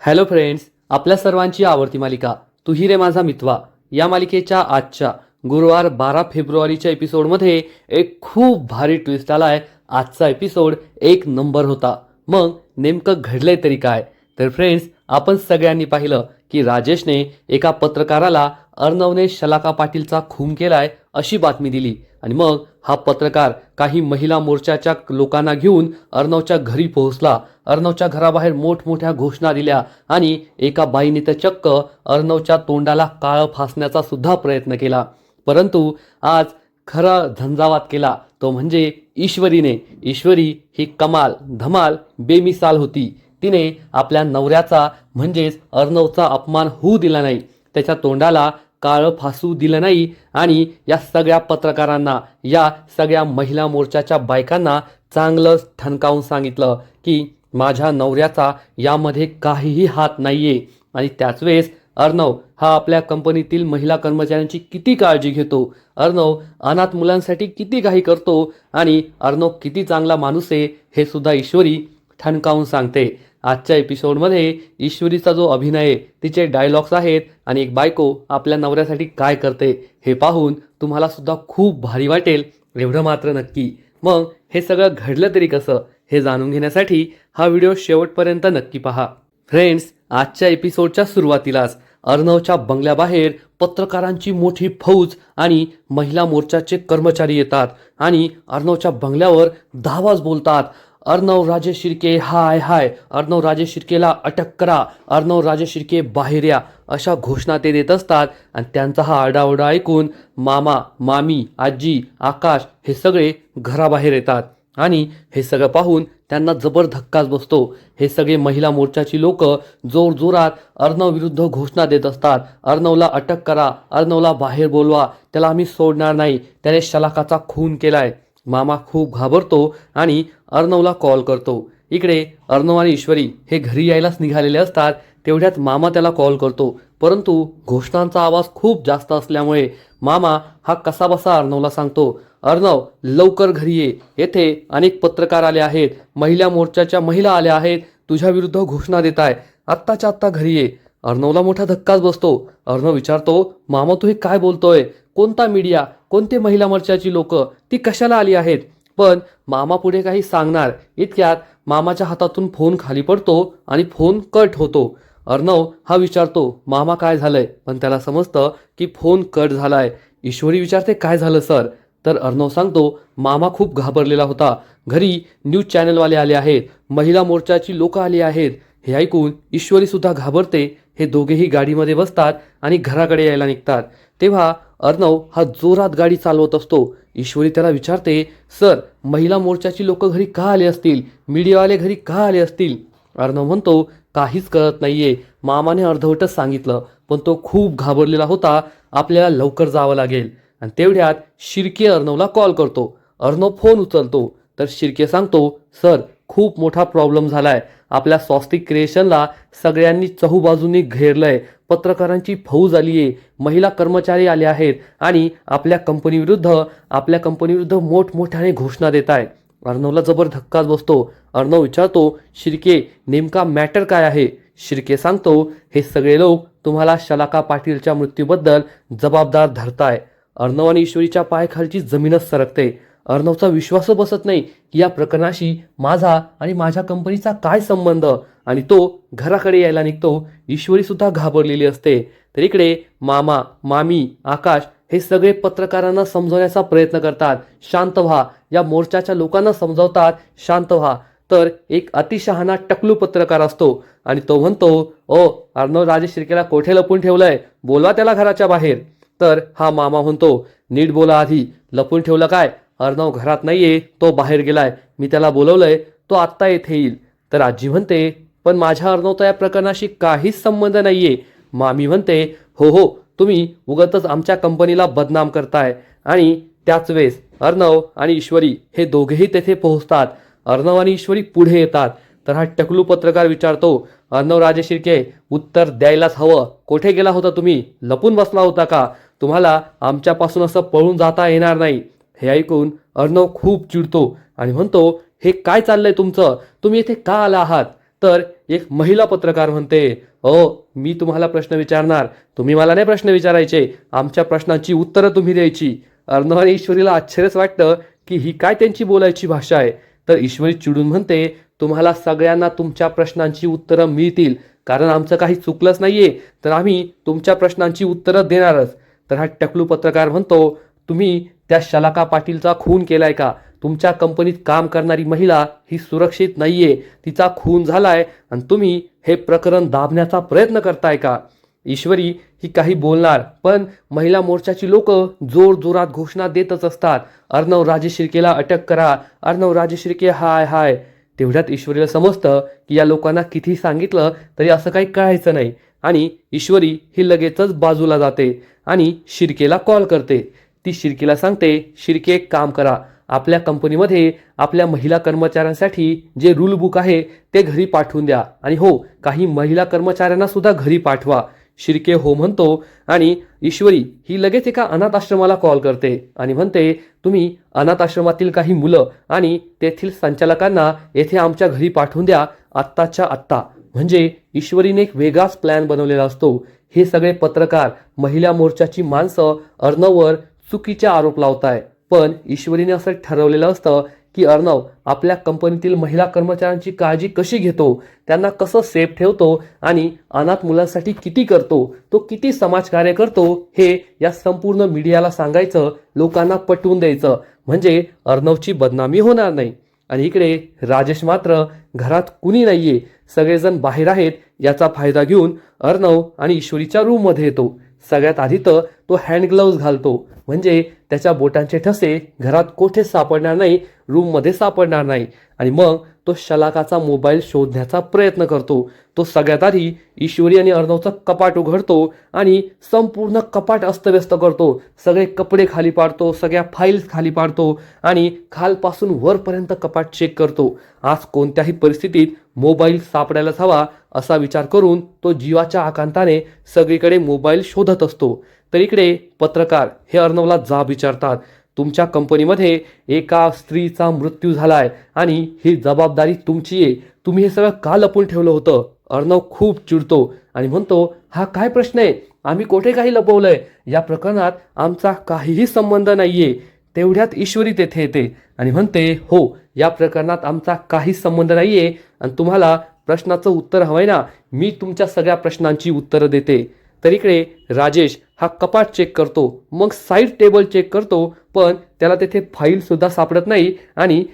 Hello friends, आपल्या सर्वांची आवडती मालिका तू ही रे माझा मितवा या मालिकेच्या आजच्या गुरुवार 12 फेब्रुवारीच्या एपिसोडमध्ये एक खूप भारी ट्विस्ट आलाय. आजचा एपिसोड एक नंबर होता. मग नेमकं घडलंय तरी काय? तर फ्रेंड्स, आपण सगळ्यांनी पाहिलं की राजेशने एका पत्रकाराला अर्णवने शलाका पाटीलचा खून केलाय अशी बातमी दिली आणि मग हा पत्रकार काही महिला मोर्चाच्या लोकांना घेऊन अर्णवच्या घरी पोहोचला. अर्णवच्या घराबाहेर मोठमोठ्या घोषणा दिल्या आणि एका बाईने तर चक्क अर्णवच्या तोंडाला काळं फासण्याचा सुद्धा प्रयत्न केला. परंतु आज खरा झंझावात केला तो म्हणजे ईश्वरीने. ईश्वरी ही कमाल धमाल बेमिसाल होती. तिने आपल्या नवऱ्याचा म्हणजेच अर्णवचा अपमान होऊ दिला नाही, त्याच्या तोंडाला काळं फासू दिलं नाही आणि या सगळ्या पत्रकारांना, या सगळ्या महिला मोर्चाच्या बायकांना चांगलं ठणकावून सांगितलं की माझ्या नवऱ्याचा यामध्ये काहीही हात नाहीये. आणि त्याच वेळेस अर्णव हा आपल्या कंपनीतील महिला कर्मचाऱ्यांची किती काळजी घेतो, अर्णव अनाथ मुलांसाठी किती काही करतो आणि अर्णव किती चांगला माणूस आहे हे सुद्धा ईश्वरी ठणकावून सांगते. आजच्या एपिसोडमध्ये ईश्वरीचा जो अभिनय आहे, तिचे डायलॉग्स आहेत आणि एक बायको आपल्या नवऱ्यासाठी काय करते हे पाहून तुम्हाला सुद्धा खूप भारी वाटेल, एवढं मात्र नक्की. मग हे सगळं घडलं तरी कसं हे जाणून घेण्यासाठी हा व्हिडिओ शेवटपर्यंत नक्की पहा. फ्रेंड्स, आजच्या एपिसोडच्या सुरुवातीलाच अर्णवच्या बंगल्याबाहेर पत्रकारांची मोठी फौज आणि महिला मोर्चाचे कर्मचारी येतात आणि अर्णवच्या बंगल्यावर धावाच बोलतात. अर्णव राजेश शिर्के हाय हाय, अर्णव राजेश शिर्केला अटक करा, अर्णव राजेश शिर्के बाहेर या, अशा घोषणा ते देत असतात. आणि त्यांचा हा आरडाओरडा ऐकून मामा, मामी, आजी, आकाश हे सगळे घराबाहेर येतात आणि हे सगळं पाहून त्यांना जबर धक्काच बसतो. हे सगळे महिला मोर्चाची लोक जोरजोरात अर्णव विरुद्ध घोषणा देत असतात. अर्णवला अटक करा, अर्णवला बाहेर बोलवा, त्याला आम्ही सोडणार नाही, त्याने शलाकाचा खून केलाय. मामा खूप घाबरतो आणि अर्णवला कॉल करतो. इकडे अर्णव आणि ईश्वरी हे घरी यायलाच निघालेले असतात. तेवढ्यात मामा त्याला कॉल करतो, परंतु घोषणांचा आवाज खूप जास्त असल्यामुळे मामा हा कसाबसा अर्णवला सांगतो, अर्णव लवकर घरी ये, येथे अनेक पत्रकार आले आहेत, महिला मोर्चाच्या महिला आल्या आहेत, तुझ्या विरुद्ध घोषणा देत आहे, आत्ताच्या आत्ता घरी ये. अर्णवला मोठा धक्काच बसतो. अर्णव विचारतो, मामा तू हे काय बोलतोय? कोणता मीडिया, कोणते महिला मोर्चाची लोक, ती कशाला आली आहेत? पण मामा पुढे काही सांगणार इतक्यात मामाच्या हातातून फोन खाली पडतो आणि फोन कट होतो. अर्णव हा विचारतो, मामा काय झालंय? पण त्याला समजतं की फोन कट झालाय. ईश्वरी विचारते, काय झालं सर? तर अर्णव सांगतो, मामा खूप घाबरलेला होता, घरी न्यूज चॅनलवाले आले आहेत, महिला मोर्चाची लोक आली आहेत. हे ऐकून ईश्वरी सुद्धा घाबरते. हे दोघेही गाडीमध्ये बसतात आणि घराकडे यायला निघतात. तेव्हा अर्णव हा जोरात गाडी चालवत असतो. ईश्वरी त्याला विचारते, सर महिला मोर्चाची लोक घरी का आले असतील, मीडियावाले घरी का आले असतील? अर्णव म्हणतो, काहीच कळत नाहीये, मामाने अर्धवटच सांगितलं, पण तो खूप घाबरलेला होता, आपल्याला लवकर जावं लागेल. आणि तेवढ्यात शिर्के अर्णवला कॉल करतो. अर्णव फोन उचलतो तर शिर्के सांगतो, सर खूप मोठा प्रॉब्लेम झालाय, आपल्या स्वस्तिक क्रिएशनला सगळ्यांनी चहूबाजूंनी घेरलंय, पत्रकारांची फौज आली आहे, महिला कर्मचारी आले आहेत आणि आपल्या कंपनीविरुद्ध मोठमोठ्याने घोषणा देत आहे. अर्णवला जबर धक्काच बसतो. अर्णव विचारतो, शिर्के नेमका मॅटर काय आहे? शिर्के सांगतो, हे सगळे लोक तुम्हाला शलाका पाटीलच्या मृत्यूबद्दल जबाबदार धरताय. अर्णव आणि ईश्वरीच्या पायाखालची जमीनच सरकते. अर्णवचा विश्वास बसत नाही की या प्रकरणाशी माझा आणि माझ्या कंपनीचा काय संबंध, आणि तो घराकडे यायला निघतो. ईश्वरी सुद्धा घाबरलेली असते. तर इकडे मामा, मामी, आकाश हे सगळे पत्रकारांना समजवण्याचा प्रयत्न करतात, शांत व्हा, या मोर्चाच्या लोकांना समजावतात, शांत व्हा. तर एक अतिशहाणा टकलू पत्रकार असतो आणि तो म्हणतो, ओ अर्णव राजेश शिर्केला कोठे लपून ठेवलंय, बोलवा त्याला घराच्या बाहेर. तर हा मामा म्हणतो, नीट बोला आधी, लपून ठेवलं काय? अर्णव घरात नाहीये, तो बाहेर गेलाय, मी त्याला बोलवलंय, तो आत्ता येथे येईल. तर आजी म्हणते, पण माझ्या अर्णवचा या प्रकरणाशी काहीच संबंध नाहीये. मामी म्हणते, हो हो, तुम्ही उगाचच आमच्या कंपनीला बदनाम करताय. आणि त्याच वेळेस अर्णव आणि ईश्वरी हे दोघेही तेथे पोहोचतात. अर्णव आणि ईश्वरी पुढे येतात. तर हा टकलू पत्रकार विचारतो, अर्णव राजेश शिर्के उत्तर द्यायलाच हवं, कोठे गेला होता तुम्ही, लपून बसला होता का? तुम्हाला आमच्यापासून असं पळून जाता येणार नाही. हे ऐकून अर्णव खूप चिडतो आणि म्हणतो, हे काय चाललंय तुमचं, तुम्ही इथे का आला आहात? तर एक महिला पत्रकार म्हणते, मी तुम्हाला प्रश्न विचारणार, तुम्ही मला नाही प्रश्न विचारायचे, आमच्या प्रश्नांची उत्तरं तुम्ही द्यायची. अर्णव आणि ईश्वरीला आश्चर्यच वाटतं की ही काय त्यांची बोलायची भाषा आहे. तर ईश्वरी चिडून म्हणते, तुम्हाला सगळ्यांना तुमच्या प्रश्नांची उत्तरं मिळतील, कारण आमचं काही चुकलंच नाहीये, तर आम्ही तुमच्या प्रश्नांची उत्तरं देणारच. तर हा टकलू पत्रकार म्हणतो, तुम्ही त्या शलाका पाटीलचा खून केलाय का? तुमच्या कंपनीत काम करणारी महिला ही सुरक्षित नाहीये, तिचा खून झालाय आणि तुम्ही हे प्रकरण दाबण्याचा प्रयत्न करताय का? ईश्वरी ही काही बोलणार, पण महिला मोर्चाची लोक जोर जोरात घोषणा देतच असतात, अर्णव राजे शिर्केला अटक करा, अर्णव राजे शिर्के हाय हाय. तेवढ्यात ईश्वरीला समजतं की या लोकांना किती सांगितलं तरी असं काही कळायचं नाही, आणि ईश्वरी ही लगेचच बाजूला जाते आणि शिर्केला कॉल करते. ती शिर्केला सांगते, शिर्के एक काम करा, आपल्या कंपनीमध्ये आपल्या महिला कर्मचाऱ्यांसाठी जे रूल बुक आहे ते घरी पाठवून द्या, आणि हो, काही महिला कर्मचाऱ्यांना सुद्धा घरी पाठवा. शिर्के हो म्हणतो आणि ईश्वरी ही लगेच एका अनाथ आश्रमाला कॉल करते आणि म्हणते, तुम्ही अनाथ आश्रमातील काही मुलं आणि तेथील संचालकांना येथे आमच्या घरी पाठवून द्या आत्ताच्या आत्ता. म्हणजे ईश्वरीने एक वेगळाच प्लॅन बनवलेला असतो. हे सगळे पत्रकार, महिला मोर्चाची माणसं अर्णववर चुकीचे आरोप लावताय, पण ईश्वरीने असं ठरवलेलं असतं की अर्णव आपल्या कंपनीतील महिला कर्मचाऱ्यांची काळजी कशी घेतो, त्यांना कसं सेफ ठेवतो आणि अनाथ मुलांसाठी किती करतो, तो किती समाजकार्य करतो, हे या संपूर्ण मीडियाला सांगायचं, लोकांना पटवून द्यायचं, म्हणजे अर्णवची बदनामी होणार नाही. आणि इकडे राजेश मात्र घरात कुणी नाहीये, सगळेजण बाहेर आहेत याचा फायदा घेऊन अर्णव आणि ईश्वरीच्या रूममध्ये येतो. सगळ्यात आधी तर तो हँड ग्लोव्ज घालतो, म्हणजे त्याच्या बोटांचे ठसे घरात कोठेच सापडणार नाही, रूममध्ये सापडणार नाही. आणि मग तो शलाकाचा मोबाईल शोधण्याचा प्रयत्न करतो. तो सगळ्यात आधी ईश्वरी आणि अर्णवचं कपाट उघडतो आणि संपूर्ण कपाट अस्तव्यस्त करतो. सगळे कपडे खाली पाडतो, सगळ्या फाईल्स खाली पाडतो आणि खालपासून वरपर्यंत कपाट चेक करतो. आज कोणत्याही परिस्थितीत मोबाईल सापडायलाच हवा असा विचार करून तो जीवाच्या आकांताने सगळीकडे मोबाईल शोधत असतो. तर इकडे पत्रकार हे अर्णवला जाब विचारतात, तुमच्या कंपनीमध्ये एका स्त्रीचा मृत्यू झालाय आणि ही जबाबदारी तुमची आहे, तुम्ही हे सगळं का लपून ठेवलं होतं? अर्णव खूप चिडतो आणि म्हणतो, हा काय प्रश्न आहे, आम्ही कोठे काही लपवलंय, या प्रकरणात आमचा काहीही संबंध नाहीये. तेवढ्यात ईश्वरी तेथे येते आणि म्हणते, हो, या प्रकरणात आमचा काही संबंध नाहीये आणि तुम्हाला प्रश्नाचं उत्तर हवंय ना, मी तुमच्या सगळ्या प्रश्नांची उत्तरं देते. तर इकडे राजेश हा कपाट चेक करतो, मग साईड टेबल चेक करतो, पण त्याला तेथे फाईल सुद्धा सापडत नाही आणि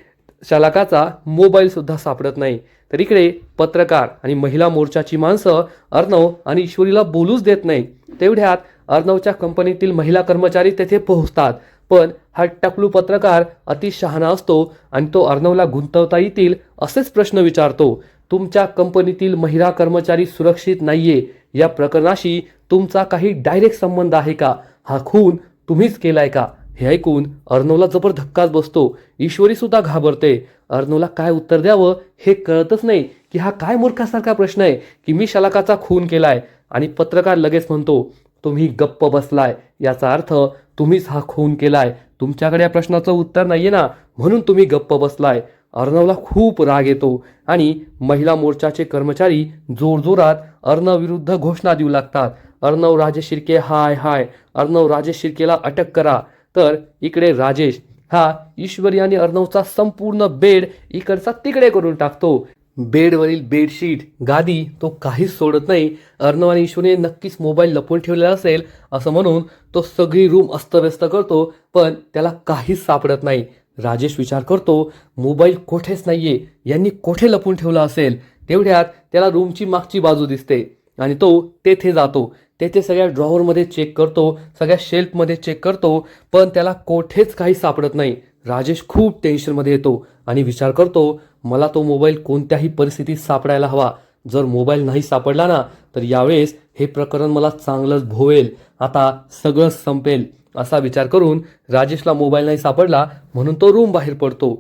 शलाकाचा मोबाईल सुद्धा सापडत नाही. तर इकडे पत्रकार आणि महिला मोर्चाची माणसं अर्णव आणि ईश्वरीला बोलूच देत नाही. तेवढ्यात अर्णवच्या कंपनीतील महिला कर्मचारी तेथे पोहोचतात, पण हा टकलू पत्रकार अति शहाणा असतो आणि तो अर्णवला गुंतवता येतील असेच प्रश्न विचारतो. तुमच्या कंपनीतील महिला कर्मचारी सुरक्षित नाहीये, या प्रकरणाशी तुमचा काही डायरेक्ट संबंध आहे का? हा खून तुम्हीच केलाय का? हे ऐकून अर्णवला जबर धक्काच बसतो. ईश्वरी सुद्धा घाबरते. अर्णवला काय उत्तर द्यावं हे कळतच नाही की हा काय मूर्खासारखा प्रश्न आहे की मी शलाकाचा खून केलाय. आणि पत्रकार लगेच म्हणतो, तुम्ही गप्प बसलाय, याचा अर्थ तुम्हीच हा खून केलाय, तुमच्याकडे या प्रश्नाचं उत्तर नाहीये ना, म्हणून तुम्ही गप्प बसलाय. अर्णवला खूप राग येतो आणि महिला मोर्चाचे कर्मचारी जोरजोरात अर्णव विरुद्ध घोषणा देऊ लागतात, अर्णव राजे शिर्के हाय हाय, अर्णव राजे शिर्केला अटक करा. तर इकडे राजेश हा ईश्वरी आणि अर्णवचा संपूर्ण बेड इकडचा तिकडे करून टाकतो. बेडवरील बेडशीट, गादी तो काहीच सोडत नाही. अर्णव आणि ईश्वरीने नक्कीच मोबाईल लपवून ठेवलेला असेल असं म्हणून तो सगळी रूम अस्तव्यस्त करतो, पण त्याला काहीच सापडत नाही. राजेश विचार करतो, मोबाईल कोठेच नाहीये, यांनी कोठे लपून ठेवला असेल. तेवढ्यात त्याला रूमची मागची बाजू दिसते आणि तो तेथे जातो. तेथे सगळ्या ड्रॉवरमध्ये चेक करतो, सगळ्या शेल्फमध्ये चेक करतो, पण त्याला कोठेच काही सापडत नाही. राजेश खूप टेन्शनमध्ये येतो आणि विचार करतो, मला तो मोबाईल कोणत्याही परिस्थितीत सापडायला हवा. जर मोबाईल नाही सापडला ना, तर यावेळेस हे प्रकरण मला चांगलंच भोवेल, आता सगळंच संपेल. असा विचार करून राजेशला मोबाईल नाही सापडला म्हणून तो रूम बाहेर पडतो.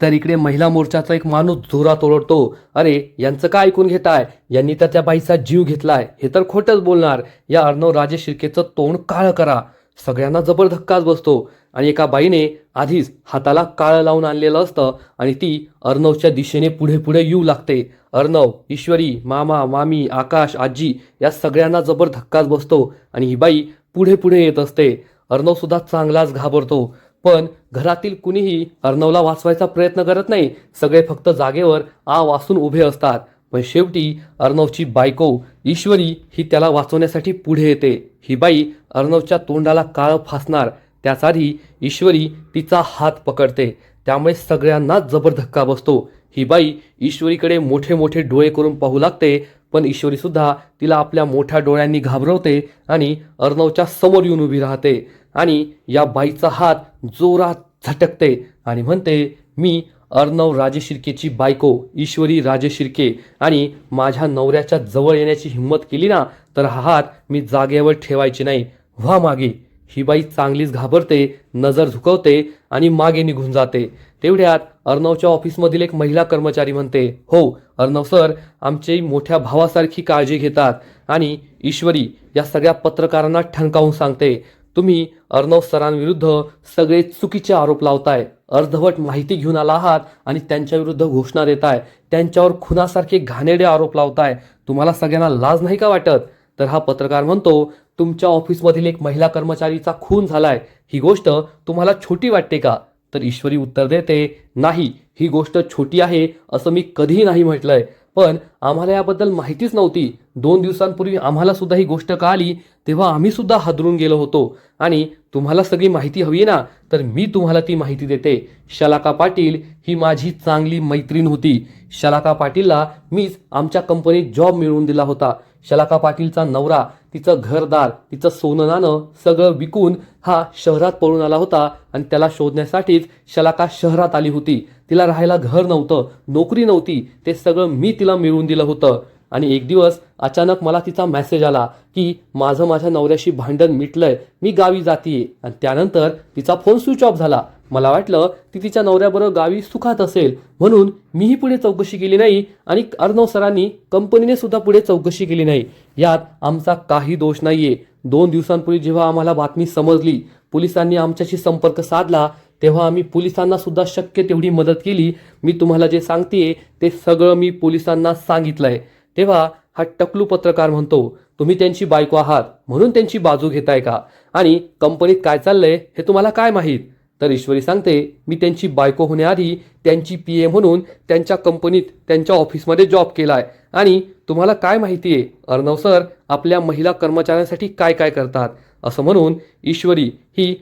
तर इकडे महिला मोर्चाचा एक माणूस जोरात ओरडतो, अरे यांचं काय ऐकून घेताय, यांनी तर त्या बाईचा जीव घेतलाय, हे तर खोटंच बोलणार, या अर्णव राजे शिर्केचं तोंड काळं करा. सगळ्यांना जबर धक्काच बसतो आणि एका बाईने आधीच हाताला काळं लावून आणलेलं असतं आणि ती अर्णवच्या दिशेने पुढे पुढे येऊ लागते. अर्णव, ईश्वरी, मामा, मामी, आकाश, आजी या सगळ्यांना जबर धक्काच बसतो आणि ही बाई पुढे पुढे येत असते. अर्णव सुद्धा चांगलाच घाबरतो, पण घरातील कुणीही अर्णवला वाचवायचा प्रयत्न करत नाही. सगळे फक्त जागेवर आ वासून उभे असतात. पण शेवटी अर्णवची बायको ईश्वरी ही त्याला वाचवण्यासाठी पुढे येते. ही बाई अर्णवच्या तोंडाला काळं फासणार त्याच आधी ईश्वरी तिचा हात पकडते. त्यामुळे सगळ्यांनाच जबर धक्का बसतो. ही बाई ईश्वरीकडे मोठे मोठे डोळे करून पाहू लागते, पण ईश्वरी सुद्धा तिला आपल्या मोठ्या डोळ्यांनी घाबरवते आणि अर्णवच्या समोर येऊन उभी राहते. आणि या बाईचा हात जोरात झटकते आणि म्हणते, मी अर्णव राजे शिर्केची बायको ईश्वरी राजे शिर्के आणि माझ्या नवऱ्याच्या जवळ येण्याची हिंमत केली ना, तर हा हात मी जागेवर ठेवायची नाही. व्हा मागे. ही बाई चांगलीच घाबरते, नजर झुकवते आणि मागे निघून जाते. तेवढ्यात अर्णवच्या ऑफिसमधील एक महिला कर्मचारी म्हणते, हो अर्णव सर आमची मोठ्या भावासारखी काळजी घेतात. आणि ईश्वरी या सगळ्या पत्रकारांना ठणकावून सांगते, तुम्ही अर्णव सरांविरुद्ध सगळे चुकीचे आरोप लावताय, अर्धवट माहिती घेऊन आला आहात आणि त्यांच्या विरुद्ध घोषणा देताय, त्यांच्यावर खुनासारखे घाणेरडे आरोप लावताय. तुम्हाला सगळ्यांना लाज नाही का वाटत? तर हा पत्रकार म्हणतो, तुमच्या ऑफिसमधील एक महिला कर्मचारीचा खून झालाय, ही गोष्ट तुम्हाला छोटी वाटते का? तर ईश्वरी उत्तर देते, नाही ही गोष्ट छोटी आहे असं मी कधीही नाही म्हटलंय, पण आम्हाला याबद्दल माहितीच नव्हती. 2 दिवसांपूर्वी आम्हाला सुद्धा ही गोष्ट कळाली तेव्हा आम्ही सुद्धा हादरून गेलो होतो. आणि तुम्हाला सगळी माहिती हवी ना, तर मी तुम्हाला ती माहिती देते. शलाका पाटील ही माझी चांगली मैत्रीण होती. शलाका पाटीलला मीच आमच्या कंपनीत जॉब मिळवून दिला होता. शलाका पाटीलचा नवरा तिचं घरदार, तिचं सोनं नाणं सगळं विकून हा शहरात पळून आला होता आणि त्याला शोधण्यासाठीच शलाका शहरात आली होती. तिला राहायला घर नव्हतं, नोकरी नव्हती, ते सगळं मी तिला मिळवून दिलं होतं. आणि एक दिवस अचानक मला तिचा मेसेज आला की माझ्या नवऱ्याशी भांडण मिटलंय, मी गावी जातीये. आणि त्यानंतर तिचा फोन स्विच ऑफ झाला. मला वाटलं ती तिच्या नवऱ्याबरोबर गावी सुखात असेल, म्हणून मीही पुढे चौकशी केली नाही आणि अर्णव सरांनी कंपनीने सुद्धा पुढे चौकशी केली नाही. यात आमचा काही दोष नाहीये. 2 दिवसांपूर्वी जेव्हा आम्हाला बातमी समजली, पोलिसांनी आमच्याशी संपर्क साधला, तेव्हा आम्ही पोलिसांना सुद्धा शक्य तेवढी मदत केली. मी तुम्हाला जे सांगतेय ते सगळं मी पोलिसांना सांगितलंय. तेव्हा हा टकलू पत्रकार म्हणतो, तुम्ही त्यांची बायको आहात म्हणून त्यांची बाजू घेताय का? आणि कंपनीत काय चाललंय हे तुम्हाला काय माहीत? तर ईश्वरी सांगते, मी त्यांची बायको होण्याआधी त्यांची PA म्हणून त्यांच्या कंपनीत त्यांच्या ऑफिसमध्ये जॉब केलाय. आणि तुम्हाला काय माहिती आहे अर्णव सर आपल्या महिला कर्मचाऱ्यांसाठी काय काय करतात? असं म्हणून ईश्वरी ही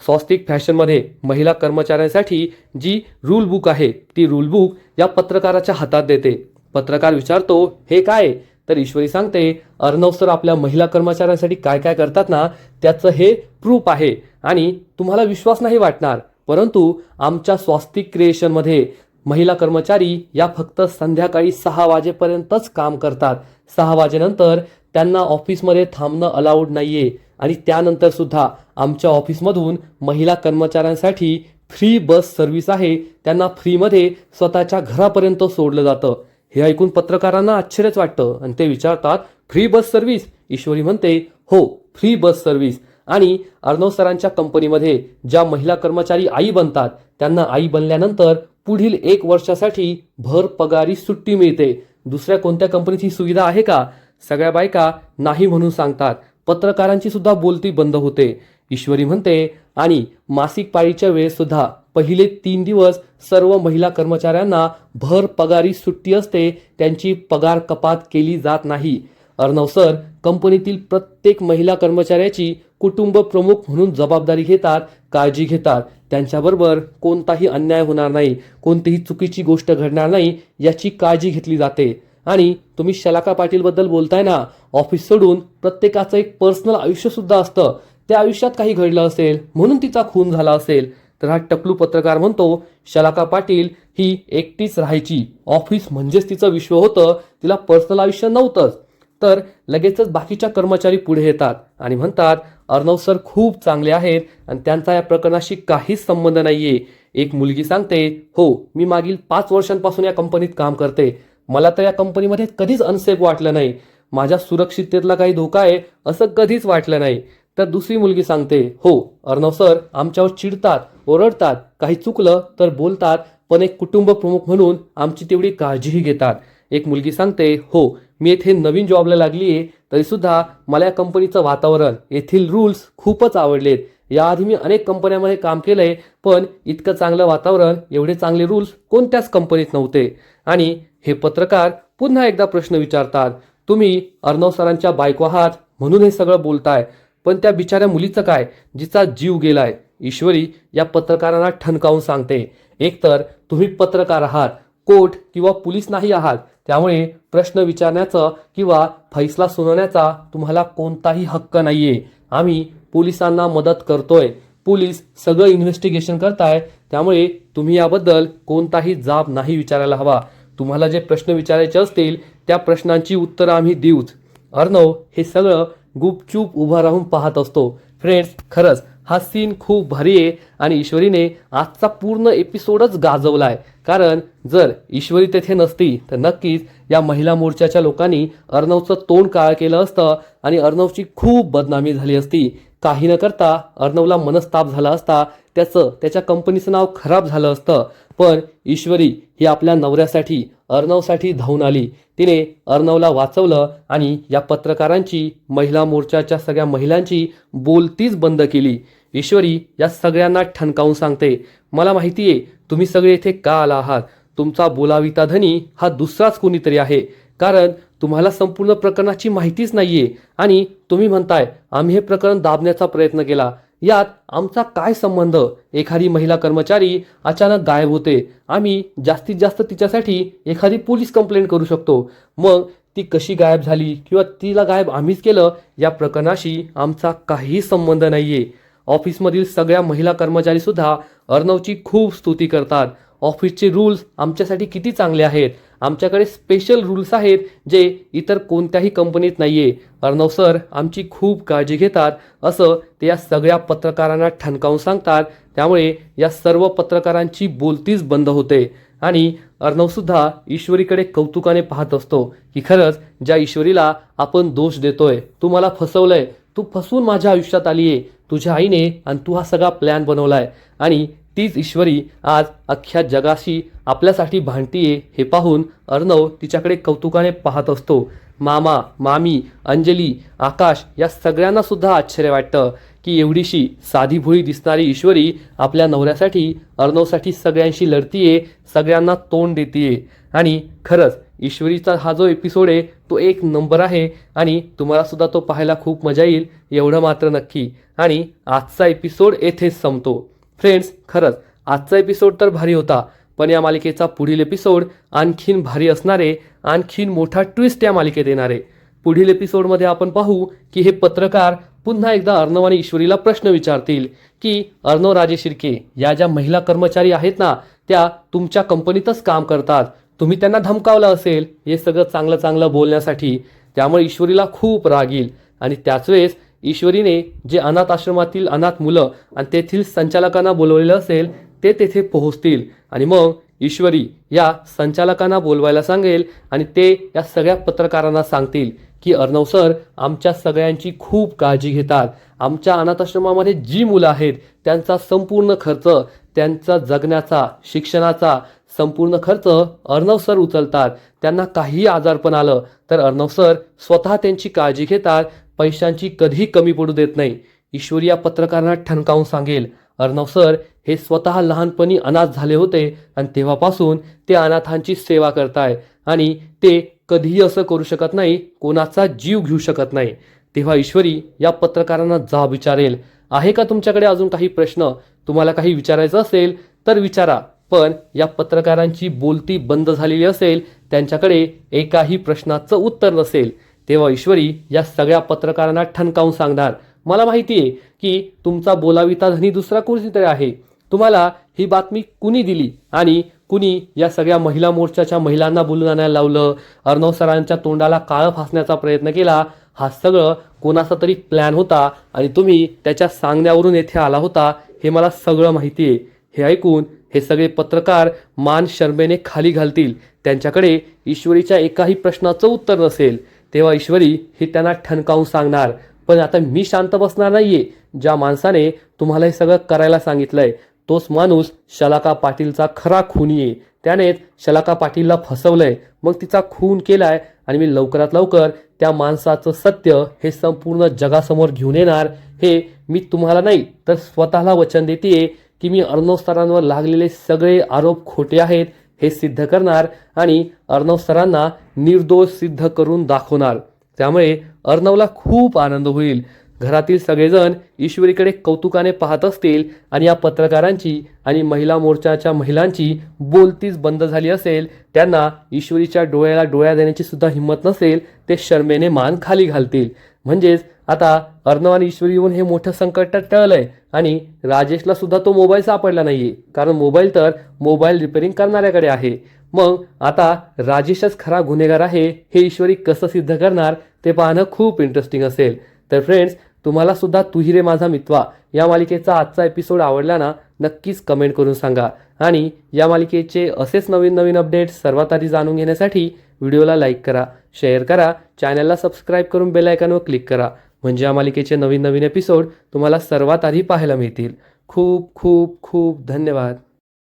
स्वस्तिक फॅशनमध्ये महिला कर्मचाऱ्यांसाठी जी रूल बुक आहे ती रूल बुक या पत्रकाराच्या हातात देते. पत्रकार विचारतो, हे काय? तर ईश्वरी सांगते, अर्णव सर आपल्या महिला कर्मचाऱ्यांसाठी काय काय करतात ना, त्याचं हे प्रूफ आहे. आणि तुम्हाला विश्वास नाही वाटणार, परंतु आमच्या स्वस्तिक क्रिएशनमध्ये महिला कर्मचारी या फक्त संध्याकाळी 6 वाजेपर्यंतच काम करतात. 6 वाजेनंतर त्यांना ऑफिसमध्ये थांबणं अलाउड नाहीये. आणि त्यानंतर सुद्धा आमच्या ऑफिसमधून महिला कर्मचाऱ्यांसाठी फ्री बस सर्व्हिस आहे. त्यांना फ्रीमध्ये स्वतःच्या घरापर्यंत सोडलं जातं. हे ऐकून पत्रकारांना आश्चर्यच वाटतं आणि ते विचारतात, फ्री बस सर्व्हिस? ईश्वरी म्हणते, हो फ्री बस सर्व्हिस. आणि अर्णव सरांच्या कंपनीमध्ये ज्या महिला कर्मचारी आई बनतात त्यांना आई बनल्यानंतर पुढील 1 वर्षासाठी भर पगारी सुट्टी मिळते. दुसऱ्या कोणत्या कंपनीत ही सुविधा आहे का? सगळ्या बायका नाही म्हणून सांगतात. पत्रकारांची सुद्धा बोलती बंद होते. ईश्वरी म्हणते, आणि मासिक पाळीच्या वेळेस सुद्धा पहिले 3 दिवस सर्व महिला कर्मचाऱ्यांना भर पगारी सुट्टी असते. त्यांची पगार कपात केली जात नाही. अर्णव सर कंपनीतील प्रत्येक महिला कर्मचाऱ्याची कुटुंब प्रमुख म्हणून जबाबदारी घेतात, काळजी घेतात. त्यांच्याबरोबर कोणताही अन्याय होणार नाही, कोणतीही चुकीची गोष्ट घडणार नाही याची काळजी घेतली जाते. आणि तुम्ही शलाका पाटील बद्दल बोलताय ना, ऑफिस सोडून प्रत्येकाचं एक पर्सनल आयुष्य सुद्धा असतं. त्या आयुष्यात काही घडलं असेल म्हणून तिचा खून झाला असेल. तर हा टकलू पत्रकार म्हणतो, शलाका पाटील ही एकटीच राहायची, ऑफिस म्हणजेच तिचं विश्व होतं, तिला पर्सनल आयुष्य नव्हतंच. तर लगेचच बाकीच्या कर्मचारी पुढे येतात आणि म्हणतात, अर्णव सर खूप चांगले आहेत आणि त्यांचा या प्रकरणाशी काहीच संबंध नाहीये. एक मुलगी सांगते, हो मी मागील 5 वर्षांपासून या कंपनीत काम करते. मला तर या कंपनीमध्ये कधीच अनसेफ वाटलं नाही. माझ्या सुरक्षिततेतला काही धोका आहे असं कधीच वाटलं नाही. तर दुसरी मुलगी सांगते, हो अर्णव सर आमच्यावर चिडतात, ओरडतात, काही चुकलं तर बोलतात, पण एक कुटुंब प्रमुख म्हणून आमची तेवढी काळजीही घेतात. एक मुलगी सांगते, हो मी येथे नवीन जॉबला लागली आहे, तरीसुद्धा मला या कंपनीचं वातावरण, येथील रूल्स खूपच आवडलेत. याआधी मी अनेक कंपन्यांमध्ये काम केलंय, पण इतकं चांगलं वातावरण, एवढे चांगले रूल्स कोणत्याच कंपनीत नव्हते. आणि हे पत्रकार पुन्हा एकदा प्रश्न विचारतात, तुम्ही अर्णव सरांच्या बायको आहात म्हणून हे सगळं बोलताय, पण त्या बिचाऱ्या मुलीचं काय, जिचा जीव गेलाय? ईश्वरी या पत्रकारांना ठणकावून सांगते, एकतर तुम्ही पत्रकार आहात, कोर्ट किंवा पोलीस नाही आहात, त्यामुळे प्रश्न विचारण्याचा किंवा फैसला सुनावण्याचा तुम्हाला कोणताही हक्क नाहीये. आम्ही पोलिसांना मदत करतोय, पोलीस सगळं इन्व्हेस्टिगेशन करताय, त्यामुळे तुम्ही याबद्दल कोणताही जाब नाही विचारायला हवा. तुम्हाला जे प्रश्न विचारायचे असतील त्या प्रश्नांची उत्तरं आम्ही देऊच. अर्णव हे सगळं गुपचूप उभा राहून पाहत असतो. फ्रेंड्स, खरंच हा सीन खूप भारी आहे आणि ईश्वरीने आजचा पूर्ण एपिसोडच गाजवलाय. कारण जर ईश्वरी तेथे नसती तर नक्कीच या महिला मोर्चाच्या लोकांनी अर्णवचं तोंड काळं केलं असतं आणि अर्णवची खूप बदनामी झाली असती. काही न करता अर्णवला मनस्ताप झाला असता, त्याच्या कंपनीचं नाव खराब झालं असतं. पण ईश्वरी ही आपल्या नवऱ्यासाठी, अर्णवसाठी धावून आली. तिने अर्णवला वाचवलं आणि या पत्रकारांची, महिला मोर्चाच्या सगळ्या महिलांची बोलतीच बंद केली. ईश्वरी या सगळ्यांना ठणकावून सांगते, मला माहिती आहे तुम्ही सगळे इथे का आला आहात. तुमचा बोलाविता धनी हा दुसराच कोणीतरी आहे, कारण तुम्हाला संपूर्ण प्रकरणाची माहितीच नाहीये आणि तुम्ही म्हणताय आम्ही हे प्रकरण दाबण्याचा प्रयत्न केला. यात आमचा काय संबंध? एखादी महिला कर्मचारी अचानक गायब होते, आम्ही जास्तीत जास्त तिच्यासाठी एखादी पोलीस कंप्लेंट करू शकतो. मग ती कशी गायब झाली किंवा तिला गायब आम्हीच केलं, या प्रकरणाशी आमचा काहीही संबंध नाहीये. ऑफिसमधील सगळ्या महिला कर्मचारी सुद्धा अर्णवची खूप स्तुती करतात. ऑफिसचे रूल्स आमच्यासाठी किती चांगले आहेत, आमच्याकडे स्पेशल रूल्स आहेत जे इतर कोणत्याही कंपनीत नाहीये. अर्णव सर आमची खूप काळजी घेतात, असं ते या सगळ्या पत्रकारांना ठणकावून सांगतात. त्यामुळे या सर्व पत्रकारांची बोलतीच बंद होते आणि अर्णवसुद्धा ईश्वरीकडे कौतुकाने पाहत असतो की खरंच ज्या ईश्वरीला आपण दोष देतोय, तू मला फसवलंय, तू फसून माझ्या आयुष्यात आली आहे, तुझ्या आईने, आणि तू हा सगळा प्लॅन बनवलाय. आणि तीच ईश्वरी आज अख्ख्या जगाशी आपल्यासाठी भांडतीये हे पाहून अर्णव तिच्याकडे कौतुकाने पाहत असतो. मामा, मामी, अंजली, आकाश या सगळ्यांना सुद्धा आश्चर्य वाटतं की एवढीशी साधी भोळी दिसणारी ईश्वरी आपल्या नवऱ्यासाठी, अर्णवसाठी सगळ्यांशी लढतीये, सगळ्यांना तोंड देतीये. आणि खरंच ईश्वरीचा हा जो एपिसोड आहे तो एक नंबर आहे आणि तुम्हाला सुद्धा तो पाहायला खूप मजा येईल, एवढं मात्र नक्की. आणि आजचा एपिसोड येथेच संपतो. फ्रेंड्स, खरंच आजचा एपिसोड तर भारी होता, पण या मालिकेचा पुढील एपिसोड आणखीन भारी असणारे, आणखीन मोठा ट्विस्ट या मालिकेत येणारे. पुढील एपिसोडमध्ये आपण पाहू की हे पत्रकार पुन्हा एकदा अर्णव आणि ईश्वरीला प्रश्न विचारतील की अर्णव राजे शिर्के या ज्या महिला कर्मचारी आहेत ना, त्या तुमच्या कंपनीतच काम करतात, तुम्ही त्यांना धमकावलं असेल हे सगळं चांगलं चांगलं बोलण्यासाठी. त्यामुळे ईश्वरीला खूप राग येईल आणि त्याच वेळेस ईश्वरीने जे अनाथ आश्रमातील अनाथ मुलं आणि तेथील संचालकांना बोलवलेलं असेल ते तेथे पोहोचतील आणि मग ईश्वरी या संचालकांना बोलवायला सांगेल आणि ते या सगळ्या पत्रकारांना सांगतील की अर्णव सर आमच्या सगळ्यांची खूप काळजी घेतात. आमच्या अनाथाश्रमामध्ये जी मुलं आहेत त्यांचा संपूर्ण खर्च, त्यांचा जगण्याचा, शिक्षणाचा संपूर्ण खर्च अर्णव सर उचलतात. त्यांना काही आजारपण आलं तर अर्णव सर स्वतः त्यांची काळजी घेतात, पैशांची कधीही कमी पडू देत नाही. ईश्वरी या पत्रकारांना ठणकावून सांगेल, अर्णव सर हे स्वतः लहानपणी अनाथ झाले होते आणि तेव्हापासून ते अनाथांची सेवा करताय आणि ते कधीही असं करू शकत नाही, कोणाचा जीव घेऊ शकत नाही. तेव्हा ईश्वरी या पत्रकारांना जाब विचारेल. आहे का तुमच्याकडे अजून काही प्रश्न? तुम्हाला काही विचारायचं असेल तर विचारा. पण या पत्रकारांची बोलती बंद झालेली असेल, त्यांच्याकडे एकाही प्रश्नाचं उत्तर नसेल. तेव्हा ईश्वरी या सगळ्या पत्रकारांना ठणकावून सांगणार, मला माहिती आहे की तुमचा बोलाविता धनी दुसरा कोणीतरी आहे. तुम्हाला ही बातमी कुणी दिली आणि कुणी या सगळ्या महिला मोर्चाच्या महिलांना बोलून आणायला लावलं, अर्णव सरांच्या तोंडाला काळं फासण्याचा प्रयत्न केला, हा सगळं कोणाचा तरी प्लॅन होता आणि तुम्ही त्याच्या सांगण्यावरून येथे आला होता, हे मला सगळं माहिती आहे. हे ऐकून हे सगळे पत्रकार मान शरमेने खाली घालतील. त्यांच्याकडे ईश्वरीच्या एकाही प्रश्नाचं उत्तर नसेल. तेव्हा ईश्वरी ही त्यांना ठणकावून सांगणार, पण आता मी शांत बसणार नाहीये. ज्या माणसाने तुम्हाला हे सगळं करायला सांगितलंय तोच माणूस शलाका पाटीलचा खरा खुनी आहे. त्यानेच शलाका पाटीलला फसवलंय, मग तिचा खून केलाय आणि मी लवकरात लवकर त्या माणसाचं सत्य हे संपूर्ण जगासमोर घेऊन येणार. हे मी तुम्हाला नाही तर स्वतःला वचन देते की मी अर्णव सरांवर लागलेले सगळे आरोप खोटे आहेत हे सिद्ध करणार आणि अर्णव सरांना निर्दोष सिद्ध करून दाखवणार. त्यामुळे अर्णवला खूप आनंद होईल. घरातील सगळेजण ईश्वरीकडे कौतुकाने पाहत असतील आणि या पत्रकारांची आणि महिला मोर्चाच्या महिलांची बोलतीच बंद झाली असेल. त्यांना ईश्वरीच्या डोळ्याला डोळ्या देण्याची सुद्धा हिंमत नसेल. ते शर्मेने मान खाली घालतील. म्हणजेच आता अर्णव आणि ईश्वरी येऊन हे मोठं संकट टळलंय आणि राजेशला सुद्धा तो मोबाईल सापडला नाहीये, कारण मोबाईल तर मोबाईल रिपेअरिंग करणाऱ्याकडे आहे. मग आता राजेशच खरा गुन्हेगार आहे हे ईश्वरी कसं सिद्ध करणार ते पाहणं खूप इंटरेस्टिंग असेल. तर फ्रेंड्स, तुम्हाला सुद्धा तू ही रे माझा मितवा या मालिकेचा आजचा एपिसोड आवडला ना, नक्कीच कमेंट करून सांगा. आणि या मालिकेचे असेच नवीन नवीन अपडेट्स सर्वात आधी जाणून घेण्यासाठी व्हिडिओला लाईक करा, शेअर करा, चॅनलला सबस्क्राईब करून बेल आयकॉनवर क्लिक करा. म्हणजे या मालिकेचे नवीन नवीन एपिसोड तुम्हाला सर्वात आधी पाहायला मिळतील. खूप खूप खूप धन्यवाद.